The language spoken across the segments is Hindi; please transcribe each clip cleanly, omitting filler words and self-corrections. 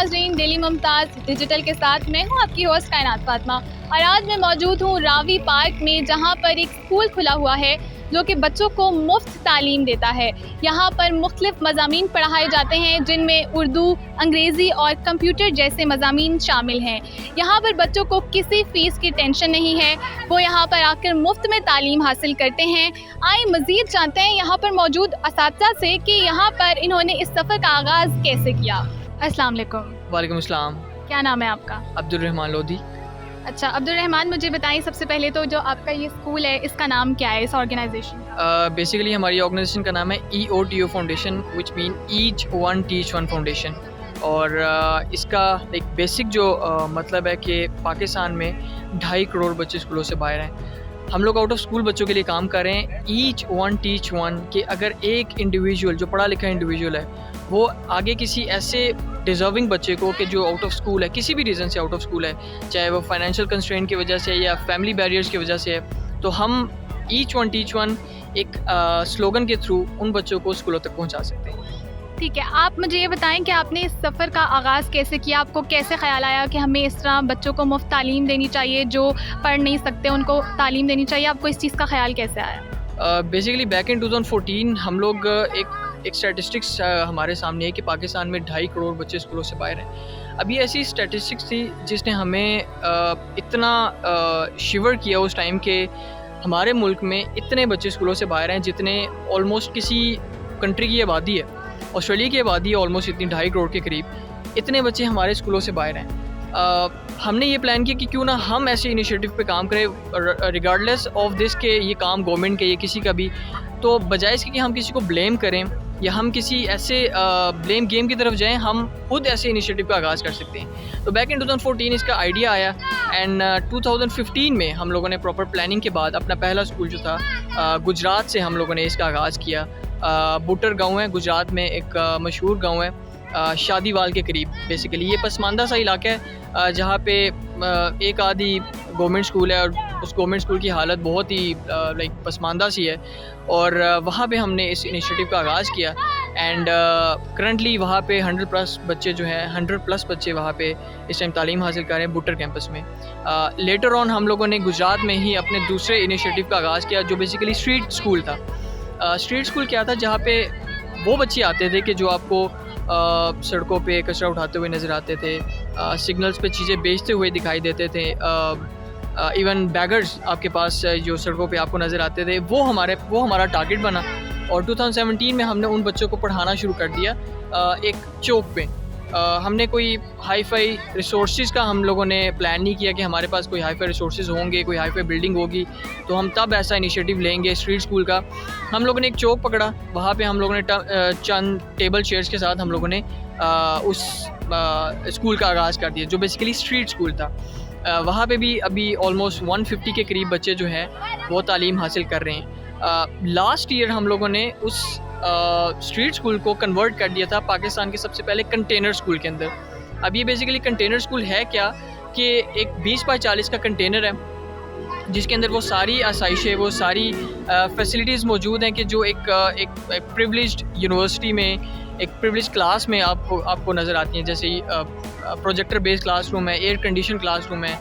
नाज़रीन, डेली मुमताज़ डिजिटल के साथ मैं हूँ आपकी होस्ट कायनात फातिमा। और आज मैं मौजूद हूँ रावी पार्क में, जहाँ पर एक स्कूल खुला हुआ है जो कि बच्चों को मुफ्त तालीम देता है। यहाँ पर मुख्तलिफ मज़ामीन पढ़ाए जाते हैं जिनमें उर्दू, अंग्रेज़ी और कंप्यूटर जैसे मज़ामीन शामिल हैं। यहाँ पर बच्चों को किसी फ़ीस की टेंशन नहीं है, वो यहाँ पर आकर मुफ्त में तालीम हासिल करते हैं। आइए मज़ीद जानते हैं यहाँ पर मौजूद असातिज़ा से कि यहाँ पर इन्होंने इस सफ़र का आगाज़ कैसे किया। अस्सलाम वालेकुम। वालेकुम अस्सलाम। क्या नाम है आपका? अब्दुल रहमान लोधी। अच्छा अब्दुल रहमान, मुझे बताइए सबसे पहले तो जो आपका ये स्कूल है इसका नाम क्या है, इस ऑर्गेनाइजेशन का? बेसिकली हमारी ऑर्गेनाइजेशन का नाम है EOTO foundation, which mean each one teach one foundation. और इसका एक बेसिक जो मतलब है कि पाकिस्तान में 2.5 करोड़ बच्चे स्कूलों से बाहर हैं। हम लोग आउट ऑफ स्कूल बच्चों के लिए काम कर रहे हैं। ईच वन टीच वन कि अगर एक इंडिविजुअल जो पढ़ा लिखा इंडिविजुअल है वो आगे किसी ऐसे डिज़र्विंग बच्चे को कि जो आउट ऑफ स्कूल है, किसी भी रीज़न से आउट ऑफ स्कूल है, चाहे वो फाइनेंशियल कंस्ट्रेंट की वजह से या फैमिली बैरियर्स की वजह से है, तो हम ईच वन टीच वन एक स्लोगन के थ्रू उन बच्चों को स्कूलों तक पहुंचा सकते हैं। ठीक है, आप मुझे ये बताएं कि आपने इस सफ़र का आगाज़ कैसे किया? आपको कैसे ख्याल आया कि हमें इस तरह बच्चों को मुफ्त तालीम देनी चाहिए, जो पढ़ नहीं सकते उनको तालीम देनी चाहिए? आपको इस चीज़ का ख्याल कैसे आया? बेसिकली बैक इन 2014 हम लोग एक स्टैटिस्टिक्स हमारे सामने है कि पाकिस्तान में 2.5 करोड़ बच्चे स्कूलों से बाहर हैं। अभी ऐसी स्टैटिस्टिक्स थी जिसने हमें इतना शिवर किया उस टाइम के हमारे मुल्क में इतने बच्चे स्कूलों से बाहर हैं जितने ऑलमोस्ट किसी कंट्री की आबादी है। ऑस्ट्रेलिया की आबादी है ऑलमोस्ट इतनी 2.5 करोड़ के करीब, इतने बच्चे हमारे स्कूलों से बाहर हैं। हमने ये प्लान किया कि क्यों ना हम ऐसे इनिशिएटिव पे काम करें रिगार्डलेस ऑफ दिस के ये काम गवर्नमेंट के या किसी का भी, तो बजाय इसके कि हम किसी को ब्लेम करें या हम किसी ऐसे ब्लेम गेम की तरफ जाएं, हम खुद ऐसे इनिशिएटिव का आगाज़ कर सकते हैं। तो बैक इन 2014 इसका आइडिया आया एंड 2015 में हम लोगों ने प्रॉपर प्लानिंग के बाद अपना पहला स्कूल जो था गुजरात से हम लोगों ने इसका आगाज़ किया। बुटर गांव है गुजरात में, एक मशहूर गांव है शादीवाल के करीब। बेसिकली ये पसमानदा सा इलाका है जहाँ पे एक आधी गवर्नमेंट स्कूल है और उस गवर्नमेंट स्कूल की हालत बहुत ही लाइक पसमानदा सी है। और वहाँ पे हमने इस इनिशिएटिव का आगाज़ किया एंड करंटली वहाँ पे 100+ बच्चे जो हैं 100+ बच्चे वहाँ पे इस टाइम तालीम हासिल कर रहे हैं बुटर कैंपस में। लेटर ऑन हम लोगों ने गुजरात में ही अपने दूसरे इनिशिएटिव का आगाज़ किया जो बेसिकली स्ट्रीट स्कूल था। स्ट्रीट स्कूल क्या था? जहाँ पे वो बच्चे आते थे कि जो आपको सड़कों पे कचरा उठाते हुए नज़र आते थे, सिग्नल्स पे चीज़ें बेचते हुए दिखाई देते थे, इवन बैगर्स आपके पास जो सड़कों पे आपको नज़र आते थे, वो हमारा टारगेट बना। और 2017 में हमने उन बच्चों को पढ़ाना शुरू कर दिया एक चौक पे। हमने कोई हाई फाई रिसोर्सेज का हम लोगों ने प्लान नहीं किया कि हमारे पास कोई हाई फाई रिसोर्सेज होंगे, कोई हाई फाई बिल्डिंग होगी तो हम तब ऐसा इनिशिएटिव लेंगे स्ट्रीट स्कूल का। हम लोगों ने एक चौक पकड़ा, वहाँ पे हम लोगों ने चंद टेबल चेयर्स के साथ हम लोगों ने उस स्कूल का आगाज़ कर दिया जो बेसिकली स्ट्रीट स्कूल था। वहाँ पे भी अभी ऑलमोस्ट 150 के करीब बच्चे जो हैं वो तालीम हासिल कर रहे हैं। लास्ट ईयर हम लोगों ने उस स्ट्रीट स्कूल को कन्वर्ट कर दिया था पाकिस्तान के सबसे पहले कंटेनर स्कूल के अंदर। अब ये बेसिकली कंटेनर स्कूल है क्या कि एक 20x40 का कंटेनर है जिसके अंदर वो सारी आसाइशें, वो सारी फैसिलिटीज़ मौजूद हैं कि जो एक प्रिविलेज्ड यूनिवर्सिटी में, एक प्रिविलेज क्लास में आपको नज़र आती हैं। जैसे प्रोजेक्टर बेस्ड क्लासरूम है, एयर कंडीशन क्लासरूम है,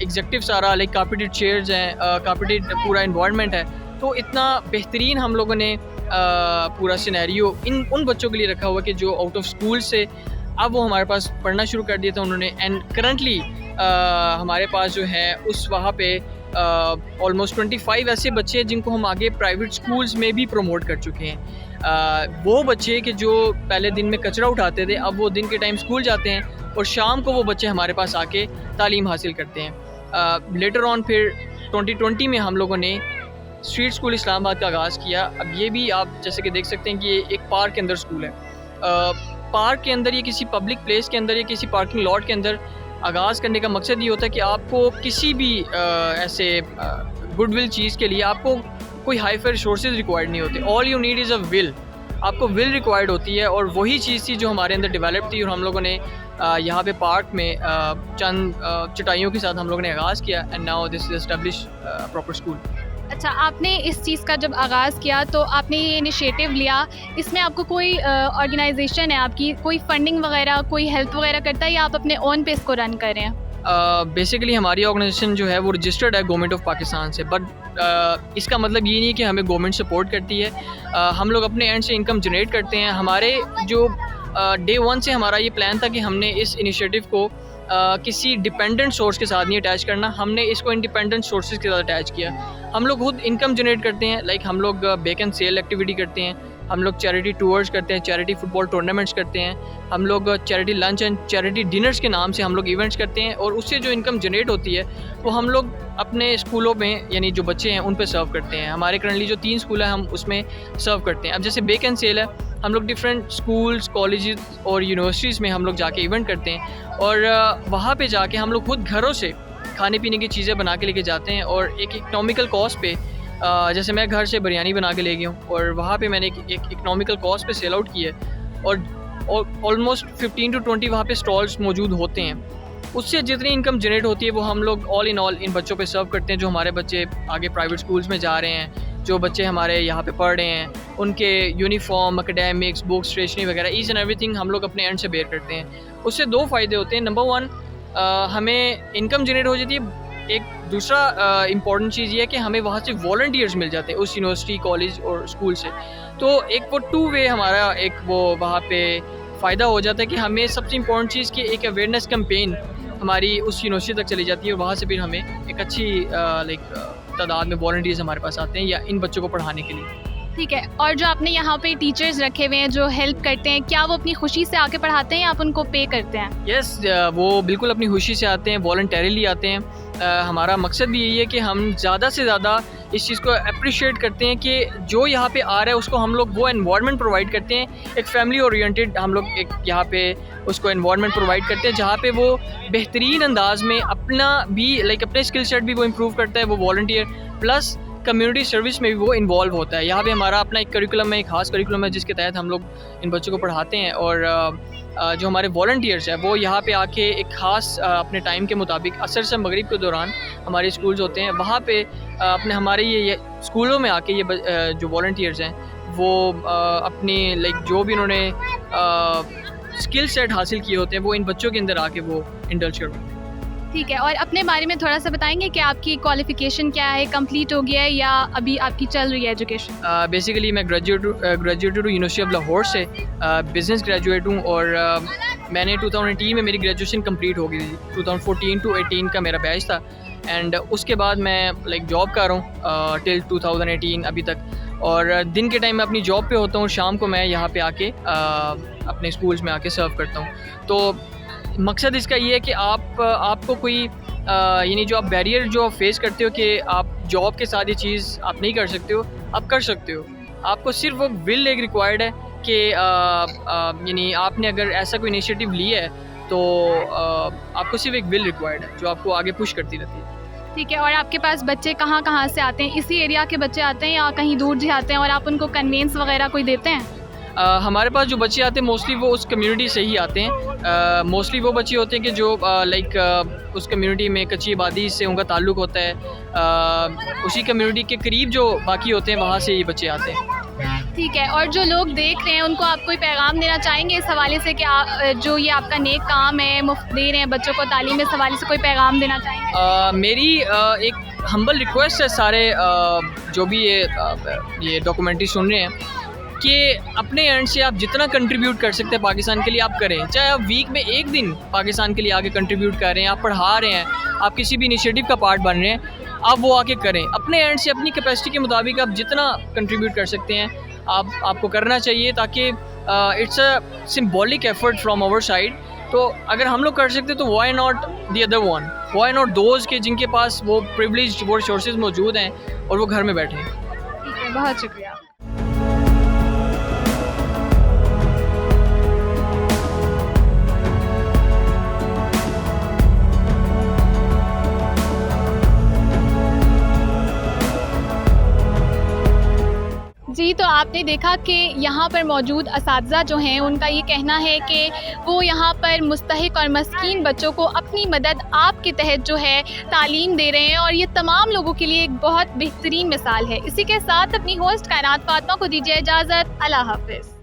एग्जेक्टिव सारा लाइक कार्पेटेड चेयर्स हैं, कार्पेटेड पूरा इन्वायरमेंट है। तो इतना बेहतरीन हम लोगों ने पूरा सिनेरियो उन बच्चों के लिए रखा हुआ कि जो आउट ऑफ स्कूल से अब वो हमारे पास पढ़ना शुरू कर दिया था उन्होंने। एंड करंटली हमारे पास जो है उस वहाँ पे ऑलमोस्ट 25 ऐसे बच्चे हैं जिनको हम आगे प्राइवेट स्कूल्स में भी प्रमोट कर चुके हैं। वो बच्चे कि जो पहले दिन में कचरा उठाते थे, अब वो दिन के टाइम स्कूल जाते हैं और शाम को वो बच्चे हमारे पास आके तालीम हासिल करते हैं। लेटर ऑन फिर 2020 में हम लोगों ने स्ट्रीट स्कूल इस्लामाबाद का आगाज़ किया। अब ये भी आप जैसे कि देख सकते हैं कि ये एक पार्क के अंदर स्कूल है। पार्क के अंदर, ये किसी पब्लिक प्लेस के अंदर या किसी पार्किंग लॉट के अंदर आगाज़ करने का मकसद ये होता है कि आपको किसी भी ऐसे गुडविल चीज़ के लिए आपको कोई हाई फाई रिसोर्सेज रिक्वायर्ड नहीं होते। All you need is a will. आपको विल रिक्वायर्ड होती है और वही चीज़ थी जो हमारे अंदर डेवलप थी। और हम लोगों ने यहाँ पे पार्क में चंद चटाइयों के साथ हम लोगों ने आगाज़ किया and now this is establish proper school. अच्छा, आपने इस चीज़ का जब आगाज़ किया तो आपने ये इनिशिएटिव लिया, इसमें आपको कोई ऑर्गेनाइजेशन है आपकी, कोई फंडिंग वगैरह, कोई हेल्प वगैरह करता है या आप अपने ओन पे इसको रन कर रहे हैं? बेसिकली हमारी ऑर्गेनाइजेशन जो है वो रजिस्टर्ड है गवर्नमेंट ऑफ पाकिस्तान से, बट इसका मतलब ये नहीं है कि हमें गवर्नमेंट सपोर्ट करती है। हम लोग अपने एंड से इनकम जनरेट करते हैं। हमारे जो डे वन से हमारा ये प्लान था कि हमने इस इनिशिएटिव को किसी डिपेंडेंट सोर्स के साथ नहीं अटैच करना, हमने इसको इंडिपेंडेंट सोर्सेज के साथ अटैच किया। हम लोग खुद इनकम जनरेट करते हैं, लाइक हम लोग बेक एंड सेल एक्टिविटी करते हैं, हम लोग चैरिटी टूर्स करते हैं, चैरिटी फुटबॉल टूर्नामेंट्स करते हैं, हम लोग charity lunch and charity dinners के नाम से हम लोग इवेंट्स करते हैं, और उससे जो इनकम जनरेट होती है वो हम लोग अपने स्कूलों में, यानी जो बच्चे हैं उन पे सर्व करते हैं। हमारे करंटली जो 3 स्कूल है हम उसमें सर्व करते हैं। अब जैसे बेक एंड सेल है, हम लोग डिफरेंट स्कूल्स, कॉलेजेस और यूनिवर्सिटीज़ में हम लोग जाके इवेंट करते हैं, और वहाँ पे जाके हम लोग खुद घरों से खाने पीने की चीज़ें बना के लेके जाते हैं, और एक इकनॉमिकल कॉस्ट पे, जैसे मैं घर से बिरयानी बना के ले गया हूँ और वहाँ पे मैंने एक इकनॉमिकल कॉस्ट पे सेल आउट की है, और ऑलमोस्ट 15 to 20 वहाँ पे स्टॉल्स मौजूद होते हैं। उससे जितनी इनकम जनरेट होती है वो हम लोग ऑल इन ऑल इन बच्चों पे सर्व करते हैं, जो हमारे बच्चे आगे प्राइवेट स्कूल्स में जा रहे हैं, जो बच्चे हमारे यहाँ पे पढ़ रहे हैं, उनके यूनिफॉर्म, एकेडमिक्स, बुक्स, स्टेशनरी वगैरह ईच एंड एवरीथिंग हम लोग अपने एंड से बेयर करते हैं। उससे 2 फ़ायदे होते हैं। नंबर 1, हमें इनकम जनरेट हो जाती है। एक दूसरा इम्पॉर्टेंट चीज़ ये है कि हमें वहाँ से वॉलंटियर्स मिल जाते हैं उस यूनिवर्सिटी, कॉलेज और स्कूल से। तो एक वो 2 वे हमारा एक वो वहाँ पे फ़ायदा हो जाता है कि हमें सबसे इम्पॉर्टेंट चीज़ कि एक अवेयरनेस कैंपेन हमारी उस यूनिवर्सिटी तक चली जाती है, और वहाँ से फिर हमें एक अच्छी तादाद में वॉलंटियर्स हमारे पास आते हैं या इन बच्चों को पढ़ाने के लिए। ठीक है, और जो आपने यहाँ पे टीचर्स रखे हुए हैं जो हेल्प करते हैं, क्या वो अपनी खुशी से आके पढ़ाते हैं या आप उनको पे करते हैं? यस, वो बिल्कुल अपनी खुशी से आते हैं, वॉलंटरीली आते हैं। हमारा मकसद भी यही है कि हम ज़्यादा से ज़्यादा इस चीज़ को अप्रिशिएट करते हैं कि जो यहाँ पे आ रहा है उसको हम लोग वो एनवायरनमेंट प्रोवाइड करते हैं, एक फैमिली ओरिएंटेड हम लोग एक यहाँ पे उसको एनवायरनमेंट प्रोवाइड करते हैं, जहाँ पे वो बेहतरीन अंदाज में अपना भी अपने स्किल सेट भी वो इम्प्रूव करता है, वो वॉलंटियर प्लस कम्युनिटी सर्विस में भी वो इन्वॉल्व होता है। यहाँ पे हमारा अपना एक करिकुलम है, एक खास करिकुलम है जिसके तहत हम लोग इन बच्चों को पढ़ाते हैं, और जो हमारे वॉलंटियर्स हैं वो यहाँ पे आके एक ख़ास अपने टाइम के मुताबिक असर से मगरिब के दौरान हमारे स्कूल्स होते हैं, वहाँ पे अपने हमारे ये स्कूलों में आके ये जो वॉलंटियर्स हैं वो अपनी जो भी उन्होंने स्किल सेट हासिल किए होते हैं वो इन बच्चों के अंदर आके वो इंडल्ज करवाते हैं। ठीक है, और अपने बारे में थोड़ा सा बताएंगे कि आपकी क्वालिफ़िकेशन क्या है, कंप्लीट हो गया है या अभी आपकी चल रही है एजुकेशन? बेसिकली मैं ग्रेजुएट हूँ यूनिवर्सिटी ऑफ लाहौर से, बिज़नेस ग्रेजुएट हूँ, और मैंने 2018 में मेरी ग्रेजुएशन कंप्लीट हो गई थी। 2014 to 18 का मेरा बैच था, एंड उसके बाद मैं जॉब कर रहा हूँ टिल 2018 अभी तक, और दिन के टाइम मैं अपनी जॉब पे होता हूँ, शाम को मैं यहाँ पे आके अपने स्कूल्स में आके सर्व करता हूँ। तो मकसद इसका ये है कि आपको कोई यानी जो आप बैरियर जो आप फेस करते हो कि आप जॉब के साथ ये चीज़ आप नहीं कर सकते हो, आप कर सकते हो। आपको सिर्फ वो विल एक रिक्वायर्ड है कि यानी आपने अगर ऐसा कोई इनिशिएटिव लिया है तो आपको सिर्फ एक विल रिक्वायर्ड है जो आपको आगे पुश करती रहती है। ठीक है, और आपके पास बच्चे कहाँ से आते हैं? इसी एरिया के बच्चे आते हैं या कहीं दूर से आते हैं, और आप उनको कन्वेंस वगैरह कोई देते हैं? हमारे पास जो बच्चे आते हैं मोस्टली वो उस कम्युनिटी से ही आते हैं। मोस्टली वो बच्चे होते हैं कि जो उस कम्युनिटी में कच्ची आबादी से उनका ताल्लुक़ होता है, उसी कम्युनिटी के करीब जो बाकी होते हैं वहाँ से ये बच्चे आते हैं। ठीक है, और जो लोग देख रहे हैं उनको आप कोई पैगाम देना चाहेंगे इस हवाले से कि जो ये आपका नेक काम है, मुफ्त दे रहे हैं बच्चों को तालीम, इस हवाले से कोई पैगाम देना चाहेंगे? मेरी एक हम्बल रिक्वेस्ट है सारे जो भी ये डॉक्यूमेंट्री सुन रहे हैं कि अपने एंड से आप जितना कंट्रीब्यूट कर सकते हैं पाकिस्तान के लिए आप करें। चाहे आप वीक में 1 दिन पाकिस्तान के लिए आके कंट्रीब्यूट कर रहे हैं, आप पढ़ा रहे हैं, आप किसी भी इनिशिएटिव का पार्ट बन रहे हैं, आप वो आके करें। अपने एंड से अपनी कैपेसिटी के मुताबिक आप जितना कंट्रीब्यूट कर सकते हैं आपको करना चाहिए, ताकि it's a symbolic effort from our side. तो अगर हम लोग कर सकते तो why not the other one, why not those के जिनके पास वो प्रिविलेज्ड वो रिसोर्सेज मौजूद हैं और वो घर में बैठे हैं। ठीक है, बहुत शुक्रिया। जी, तो आपने देखा कि यहाँ पर मौजूद असातिज़ा जो हैं उनका ये कहना है कि वो यहाँ पर मुस्तहिक और मस्कीन बच्चों को अपनी मदद आप के तहत जो है तालीम दे रहे हैं, और ये तमाम लोगों के लिए एक बहुत बेहतरीन मिसाल है। इसी के साथ अपनी होस्ट कायनात फातिमा को दीजिए इजाज़त। अल्लाह हाफ़िज़।